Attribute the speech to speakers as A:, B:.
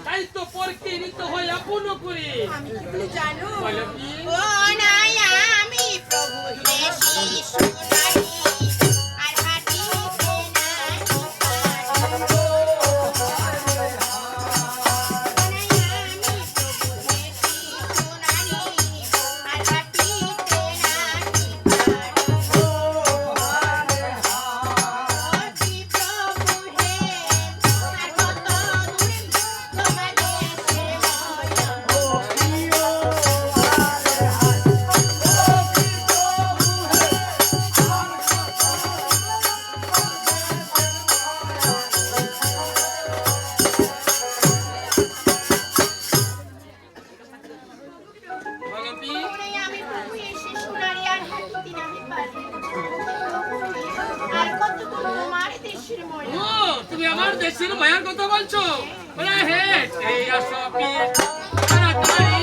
A: তাই তো পরকে নিতে হয় আপন করে।
B: আমি কি তুমি জানো?
A: বলো কি?
B: ও নাই আমি প্রভু দেশি সোনারি আর হাটিতে নাই পারি।
A: বলো কি?
B: আমি প্রভু এসে সোনারি আর হাটিতে নাই পারি। আর কত তোমার দেশের
A: ও,
B: ময়না।
A: তুমি আমার দেশের মায়ার কথা বলছো? বলে হে এই আসো কি তাড়াতাড়ি